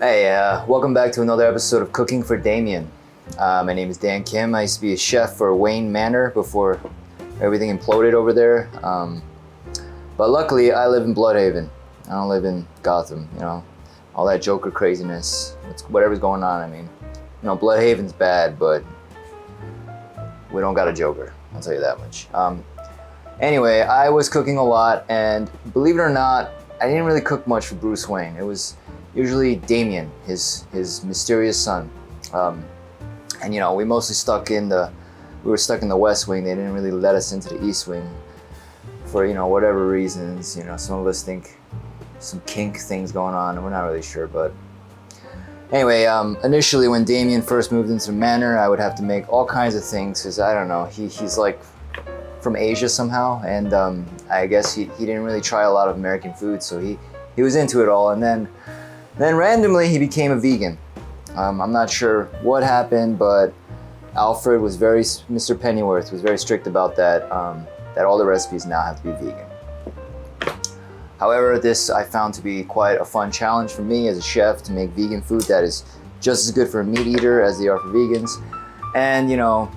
Hey, welcome back to another episode of Cooking for Damian. My name is Dan Kim. I used to be a chef for Wayne Manor before everything imploded over there. But luckily, I live in Bloodhaven. I don't live in Gotham, you know, all that Joker craziness, whatever's going on. I mean, you know, Bloodhaven's bad, but we don't got a Joker, I'll tell you that much. Anyway, I was cooking a lot, and believe it or not, I didn't really cook much for Bruce Wayne. It was usually Damian, his mysterious son. And you know, we were stuck in the West Wing. They didn't really let us into the East Wing for, you know, whatever reasons. You know, some of us think some kink things going on, and we're not really sure. But anyway, initially when Damian first moved into the manor, I would have to make all kinds of things because I don't know, he's like from Asia somehow, and I guess he didn't really try a lot of American food, so he was into it all, and then randomly he became a vegan. I'm not sure what happened, but Alfred was Mr. Pennyworth was very strict about that, that all the recipes now have to be vegan. However, this I found to be quite a fun challenge for me as a chef to make vegan food that is just as good for a meat eater as they are for vegans. And you know,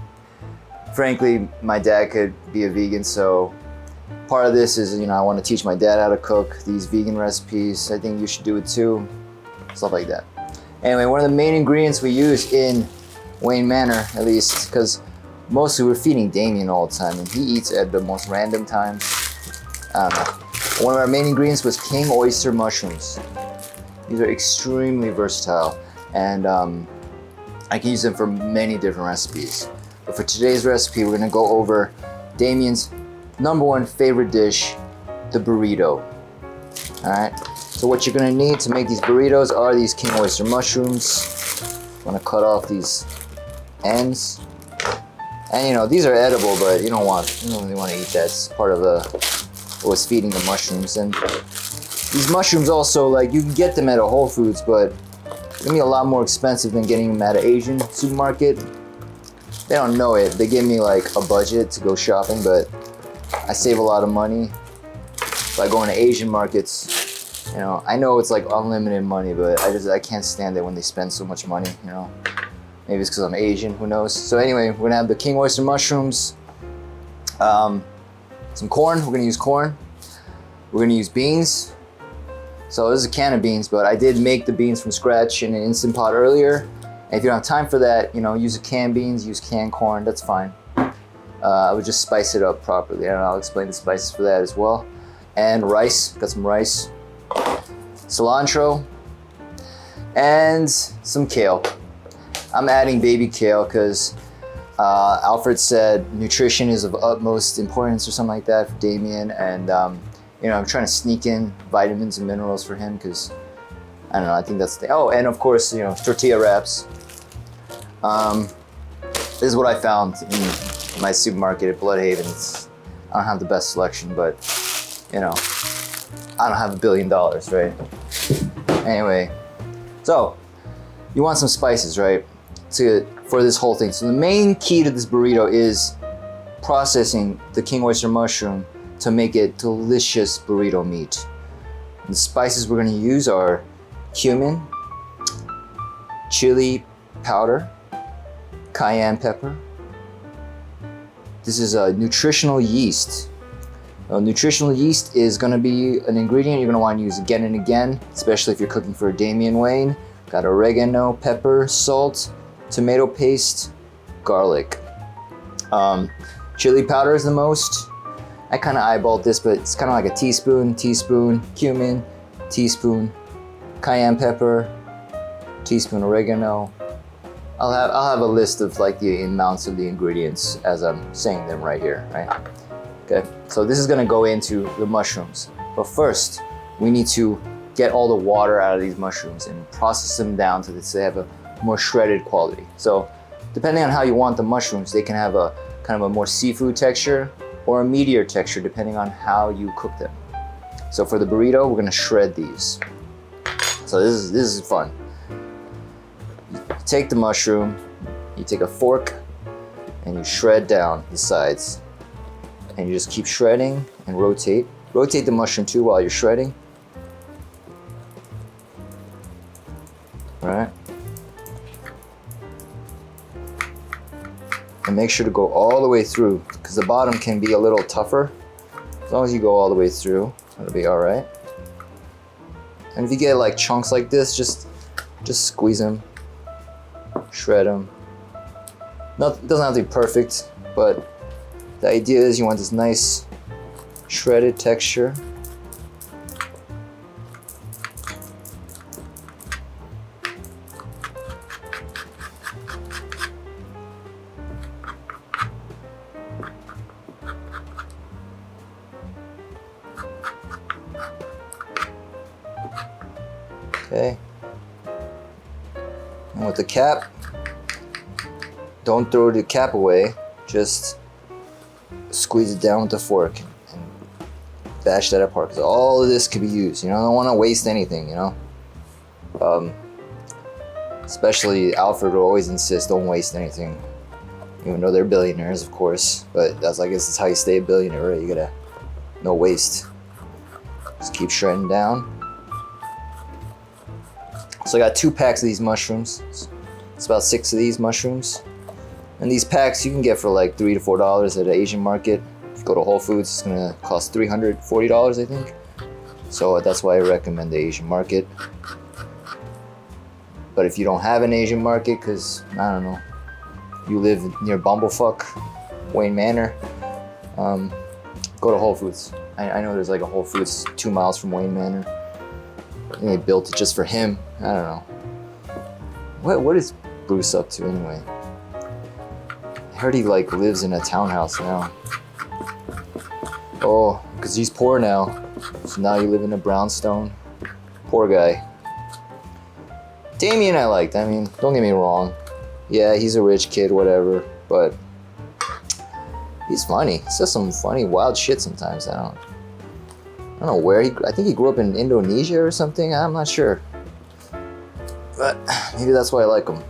frankly, my dad could be a vegan, so part of this is, you know, I want to teach my dad how to cook these vegan recipes. I think you should do it too, stuff like that. Anyway, one of the main ingredients we use in Wayne Manor, at least, because mostly we're feeding Damian all the time, and he eats at the most random times. I don't know. One of our main ingredients was King Oyster Mushrooms. These are extremely versatile, and I can use them for many different recipes. But for today's recipe, we're gonna go over Damian's #1 favorite dish, the burrito. All right. So what you're gonna need to make these burritos are these King Oyster Mushrooms. I'm gonna cut off these ends. And you know, these are edible, but you don't really want to eat that. It's part of what was feeding the mushrooms. And these mushrooms also, like, you can get them at a Whole Foods, but it's gonna be a lot more expensive than getting them at an Asian supermarket. They don't know it. They give me like a budget to go shopping, but I save a lot of money by going to Asian markets. You know, I know it's like unlimited money, but I can't stand it when they spend so much money, you know. Maybe it's because I'm Asian, who knows. So anyway, we're gonna have the King Oyster Mushrooms, some corn, we're gonna use corn. We're gonna use beans. So this is a can of beans, but I did make the beans from scratch in an Instant Pot earlier. And if you don't have time for that, you know, use canned beans, use canned corn, that's fine. I would just spice it up properly, and I'll explain the spices for that as well. And rice, got some rice. Cilantro, and some kale. I'm adding baby kale because Alfred said nutrition is of utmost importance or something like that for Damian, and you know, I'm trying to sneak in vitamins and minerals for him because I don't know, I think that's the thing. Oh, and of course, you know, tortilla wraps. This is what I found in my supermarket at Bloodhaven. I don't have the best selection, but you know, I don't have $1 billion, right? Anyway, so you want some spices, right? For this whole thing. So the main key to this burrito is processing the King Oyster mushroom to make it delicious burrito meat. The spices we're gonna use are cumin, chili powder, cayenne pepper. This is a nutritional yeast. Nutritional yeast is going to be an ingredient you're going to want to use again and again, especially if you're cooking for Damian Wayne. Got oregano, pepper, salt, tomato paste, garlic. Chili powder is the most. I kind of eyeballed this, but it's kind of like a teaspoon, cumin, teaspoon, cayenne pepper, teaspoon oregano. I'll have a list of like the amounts of the ingredients as I'm saying them right here, right? Okay, so this is gonna go into the mushrooms. But first, we need to get all the water out of these mushrooms and process them down so they have a more shredded quality. So depending on how you want the mushrooms, they can have a kind of a more seafood texture or a meatier texture depending on how you cook them. So for the burrito, we're gonna shred these. So this is fun. You take the mushroom, you take a fork, and you shred down the sides. And you just keep shredding and rotate. Rotate the mushroom too while you're shredding. right? And make sure to go all the way through, because the bottom can be a little tougher. As long as you go all the way through, it'll be all right. And if you get like chunks like this, just squeeze them, shred them. It doesn't have to be perfect, but the idea is you want this nice shredded texture. Okay. And with the cap, don't throw the cap away, just squeeze it down with the fork and bash that apart, because all of this could be used. You know, I don't want to waste anything, you know. Especially Alfred will always insist, don't waste anything. Even though they're billionaires, of course, but that's, I guess, that's how you stay a billionaire, right? You gotta, no waste. Just keep shredding down. So I got 2 packs of these mushrooms. It's about 6 of these mushrooms. And these packs you can get for like $3 to $4 at an Asian market. If you go to Whole Foods, it's gonna cost $340, I think. So that's why I recommend the Asian market. But if you don't have an Asian market, because, I don't know, you live near Bumblefuck, Wayne Manor, go to Whole Foods. I know there's like a Whole Foods 2 miles from Wayne Manor. I think they built it just for him. I don't know. What is Bruce up to anyway? I heard he like lives in a townhouse now. Oh, because he's poor now. So now you live in a brownstone. Poor guy. Damian I liked. I mean, don't get me wrong. Yeah, he's a rich kid, whatever. But he's funny. He says some funny, wild shit sometimes. I don't know where I think he grew up in Indonesia or something. I'm not sure. But maybe that's why I like him.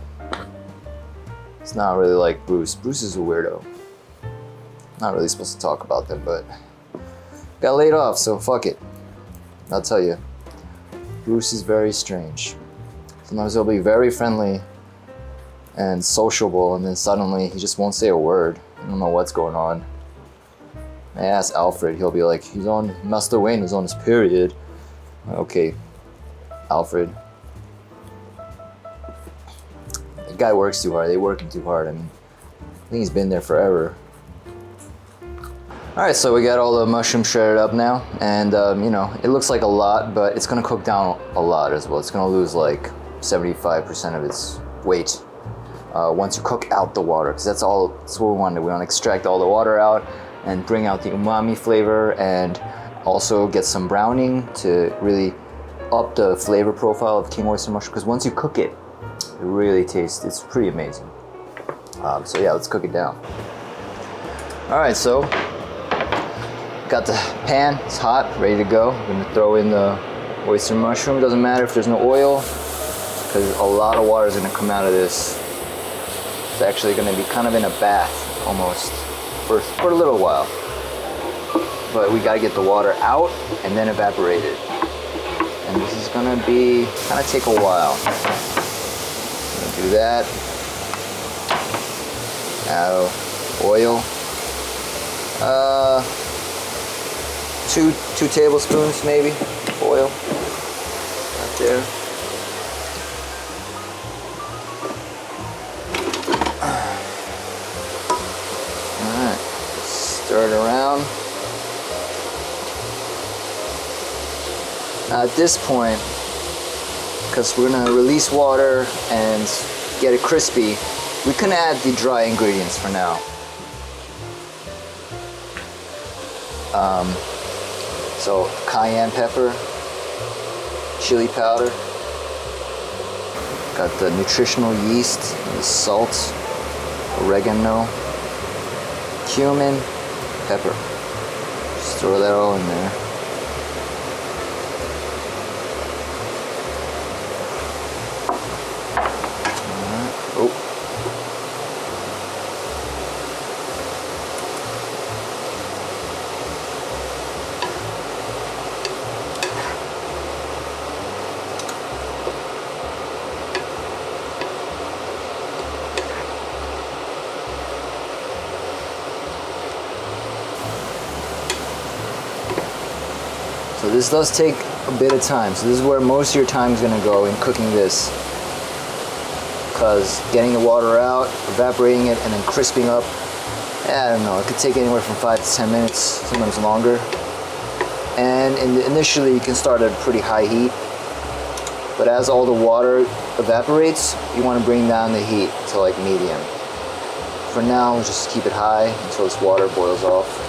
It's not really like Bruce. Bruce is a weirdo. Not really supposed to talk about them, but got laid off, so fuck it. I'll tell you. Bruce is very strange. Sometimes he'll be very friendly and sociable, and then suddenly he just won't say a word. I don't know what's going on. I ask Alfred, he'll be like, Master Wayne is on his period. Okay, Alfred. The guy works too hard. They working too hard. I mean, I think he's been there forever. All right, so we got all the mushrooms shredded up now, and you know, it looks like a lot, but it's gonna cook down a lot as well. It's gonna lose like 75% of its weight once you cook out the water, because that's what we want to do. We want to extract all the water out and bring out the umami flavor, and also get some browning to really up the flavor profile of King Oyster Mushroom, because once you cook it, it really tastes, it's pretty amazing. So yeah, let's cook it down. All right, so got the pan, it's hot, ready to go. We're gonna throw in the oyster mushroom. Doesn't matter if there's no oil, because a lot of water is gonna come out of this. It's actually gonna be kind of in a bath almost for a little while. But we gotta get the water out and then evaporate it. And this is gonna be, kind of take a while. I'm gonna do that. Now, oil. Two tablespoons maybe, oil. Right there. Alright, stir it around. Now at this point, because we're gonna release water and get it crispy, we can add the dry ingredients for now. So cayenne pepper, chili powder, got the nutritional yeast, the salt, oregano, cumin, pepper. Just throw that all in there. Oh. So this does take a bit of time. So this is where most of your time is gonna go in cooking this. Because getting the water out, evaporating it, and then crisping up, I don't know, it could take anywhere from 5 to 10 minutes, sometimes longer. And initially you can start at a pretty high heat, but as all the water evaporates, you want to bring down the heat to like medium. For now, just keep it high until this water boils off.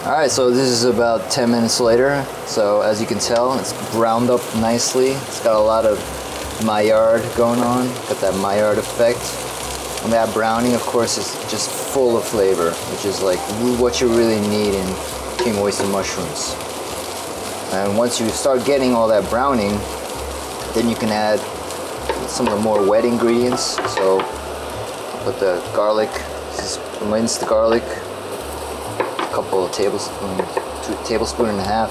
Alright, so this is about 10 minutes later. So as you can tell, it's browned up nicely. It's got a lot of Maillard going on, got that Maillard effect. And that browning, of course, is just full of flavor, which is like what you really need in King Oyster Mushrooms. And once you start getting all that browning, then you can add some of the more wet ingredients. So put the garlic, this is minced garlic, a couple of tablespoons, 2 tablespoons and a half.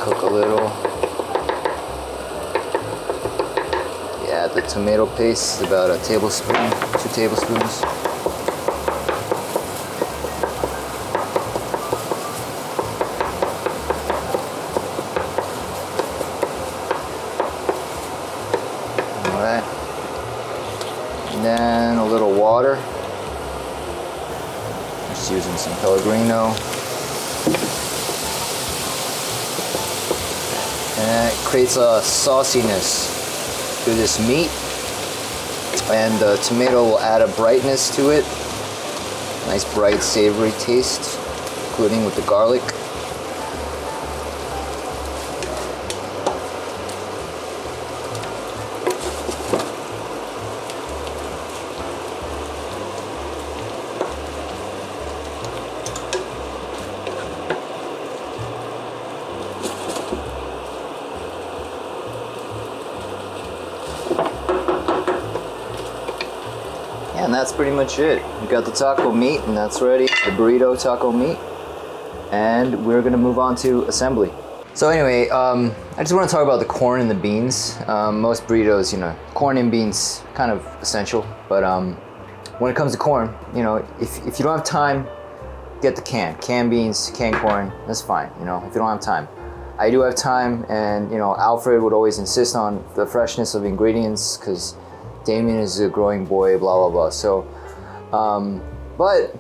Cook a little. Add the tomato paste, about a tablespoon, 2 tablespoons. Alright. And then a little water. Just using some Pellegrino. And it creates a sauciness to this meat, and the tomato will add a brightness to it. Nice bright savory taste, including with the garlic. And that's pretty much it. We got the taco meat, and that's ready. The burrito taco meat. And we're gonna move on to assembly. So anyway, I just wanna talk about the corn and the beans. Most burritos, you know, corn and beans, kind of essential. But when it comes to corn, you know, if you don't have time, get the canned beans, canned corn, that's fine, you know, if you don't have time. I do have time, and you know, Alfred would always insist on the freshness of ingredients because Damian is a growing boy, blah, blah, blah. So, but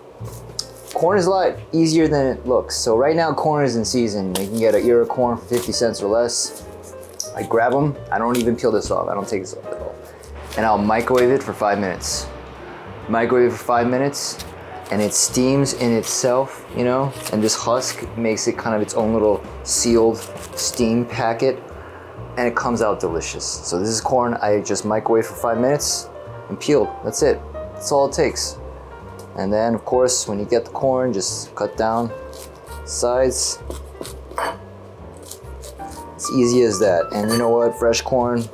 corn is a lot easier than it looks. So right now, corn is in season. You can get an ear of corn for 50 cents or less. I grab them. I don't even peel this off. I don't take this off at all. And I'll microwave it for 5 minutes. Microwave for 5 minutes, and it steams in itself, you know? And this husk makes it kind of its own little sealed steam packet. And it comes out delicious. So this is corn I just microwaved for 5 minutes and peeled. That's it. That's all it takes. And then, of course, when you get the corn, just cut down sides. It's easy as that. And you know what? Fresh corn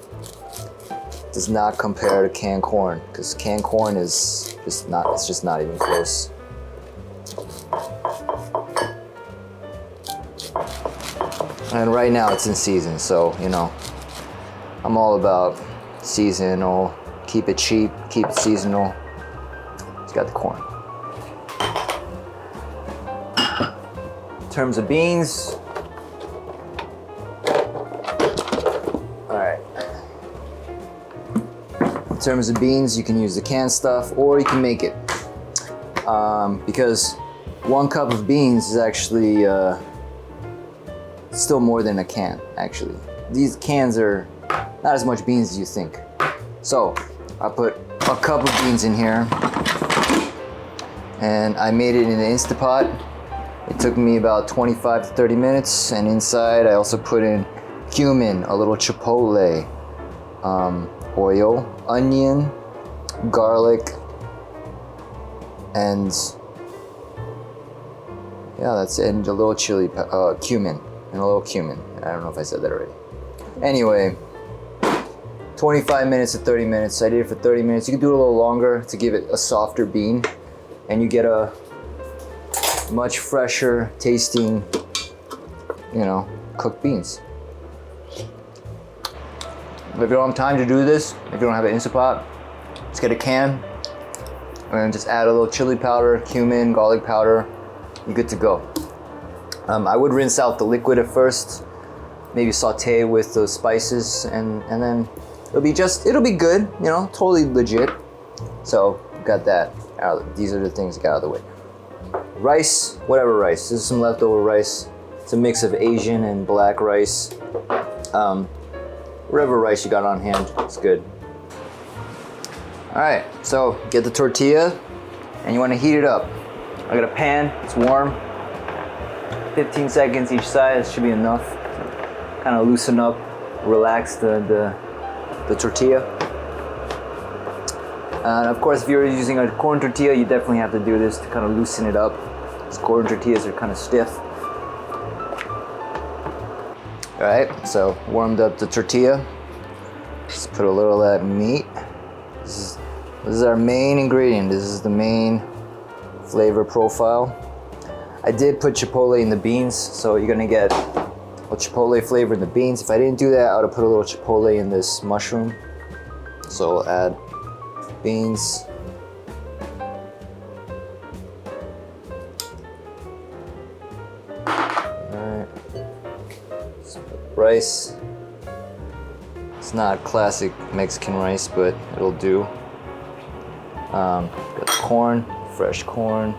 does not compare to canned corn, because canned corn is just not, it's just not even close. And right now it's in season, so you know, I'm all about seasonal. Keep it cheap, keep it seasonal. It's got the corn. In terms of beans, all right. In terms of beans, you can use the canned stuff, or you can make it. Because 1 cup of beans is actually still more than a can, actually. These cans are not as much beans as you think. So I put a cup of beans in here, and I made it in an Instapot. It took me about 25 to 30 minutes, and inside I also put in cumin, a little chipotle, oil, onion, garlic, and yeah, that's it, and a little chili, cumin. And a little cumin. I don't know if I said that already. Anyway, 25 minutes to 30 minutes. I did it for 30 minutes. You can do it a little longer to give it a softer bean, and you get a much fresher tasting, you know, cooked beans. If you don't have time to do this, if you don't have an Instapot, just get a can, and just add a little chili powder, cumin, garlic powder. You're good to go. I would rinse out the liquid at first, maybe saute with those spices, and then it'll be good, you know, totally legit. So got that out. These are the things that got out of the way. Rice, whatever rice. This is some leftover rice. It's a mix of Asian and black rice. Whatever rice you got on hand, it's good. All right, so get the tortilla and you want to heat it up. I got a pan, it's warm. 15 seconds each side, it should be enough. Kind of loosen up, relax the tortilla. And of course, if you're using a corn tortilla, you definitely have to do this to kind of loosen it up. These corn tortillas are kind of stiff. All right, so warmed up the tortilla. Just put a little of that meat. This is our main ingredient. This is the main flavor profile. I did put chipotle in the beans, so you're gonna get a chipotle flavor in the beans. If I didn't do that, I would have put a little chipotle in this mushroom. So I'll add beans. Alright. Rice. It's not classic Mexican rice, but it'll do. Got corn, fresh corn.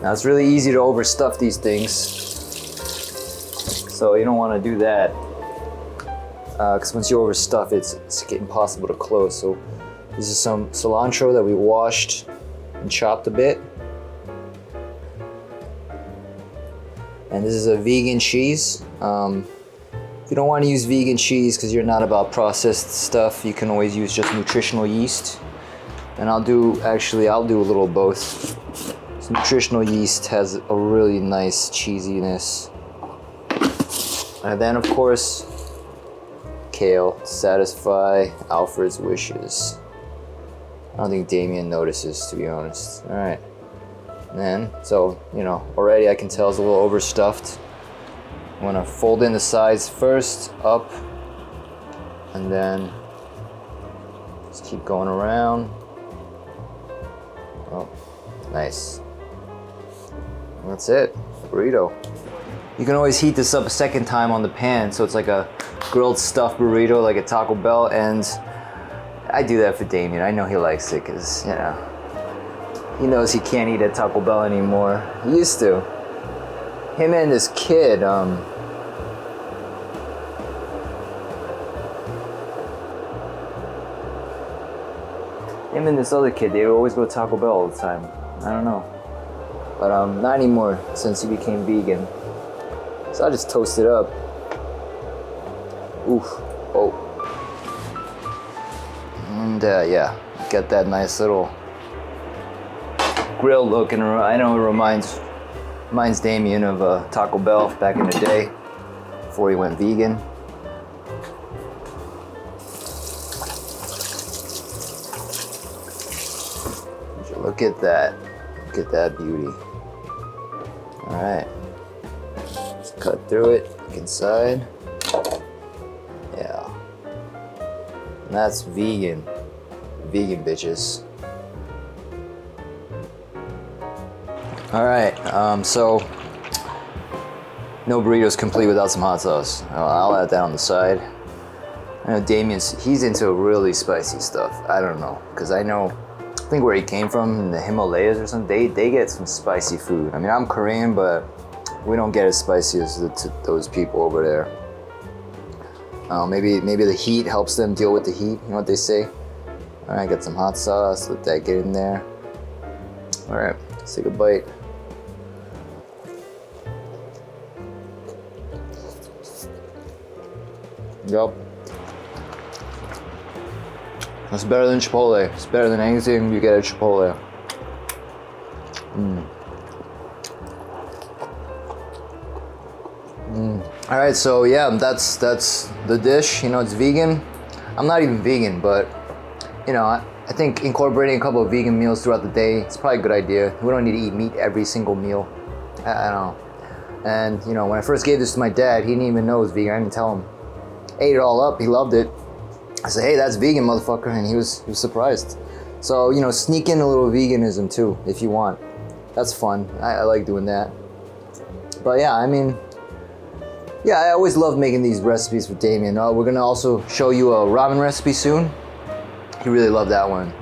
Now it's really easy to overstuff these things, so you don't want to do that, because once you overstuff it's impossible to close. So this is some cilantro that we washed and chopped a bit. And this is a vegan cheese. If you don't want to use vegan cheese because you're not about processed stuff, you can always use just nutritional yeast. And I'll do a little of both. So nutritional yeast has a really nice cheesiness. And then of course, kale to satisfy Alfred's wishes. I don't think Damian notices, to be honest. All right. And then, so, you know, already I can tell it's a little overstuffed. I'm gonna fold in the sides first, up, and then just keep going around. Oh, nice. And that's it, burrito. You can always heat this up a second time on the pan, so it's like a grilled stuffed burrito, like a Taco Bell, and I do that for Damian. I know he likes it, because, you know, he knows he can't eat at Taco Bell anymore. He used to. Him and this kid, him and this other kid, they would always go to Taco Bell all the time. I don't know. But not anymore, since he became vegan. So I just toast it up. Oof. Oh. And yeah, get that nice little grill look, and I know it reminds Damian of Taco Bell back in the day before he went vegan. Look at that. Look at that beauty. All right. Let's cut through it, look inside. Yeah. And that's vegan. Vegan bitches. All right, so no burrito's complete without some hot sauce. I'll add that on the side. I know he's into really spicy stuff. I don't know, because I think where he came from, in the Himalayas or something, they get some spicy food. I mean, I'm Korean, but we don't get as spicy as those people over there. Maybe the heat helps them deal with the heat, you know what they say? All right, got some hot sauce, let that get in there. All right, let's take a bite. Yup. It's better than Chipotle. It's better than anything you get at Chipotle. All right, so yeah, that's the dish. You know, it's vegan. I'm not even vegan, but you know, I think incorporating a couple of vegan meals throughout the day is probably a good idea. We don't need to eat meat every single meal. I don't know. And you know, when I first gave this to my dad, he didn't even know it was vegan. I didn't tell him. ate it all up. He loved it. I said, hey, that's vegan, motherfucker, and he was surprised. So, you know, sneak in a little veganism too, if you want. That's fun. I like doing that. But yeah, I mean, yeah, I always love making these recipes for Damian. We're gonna also show you a ramen recipe soon. He really loved that one.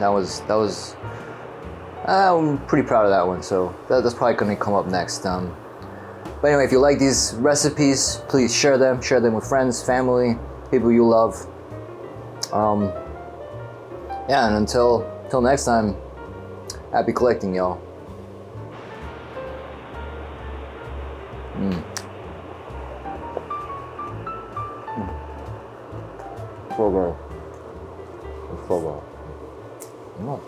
I'm pretty proud of that one, so that's probably gonna come up next. But anyway, if you like these recipes, please share them with friends, family, people you love. Yeah, and until next time, happy collecting, y'all. So good. It's so good.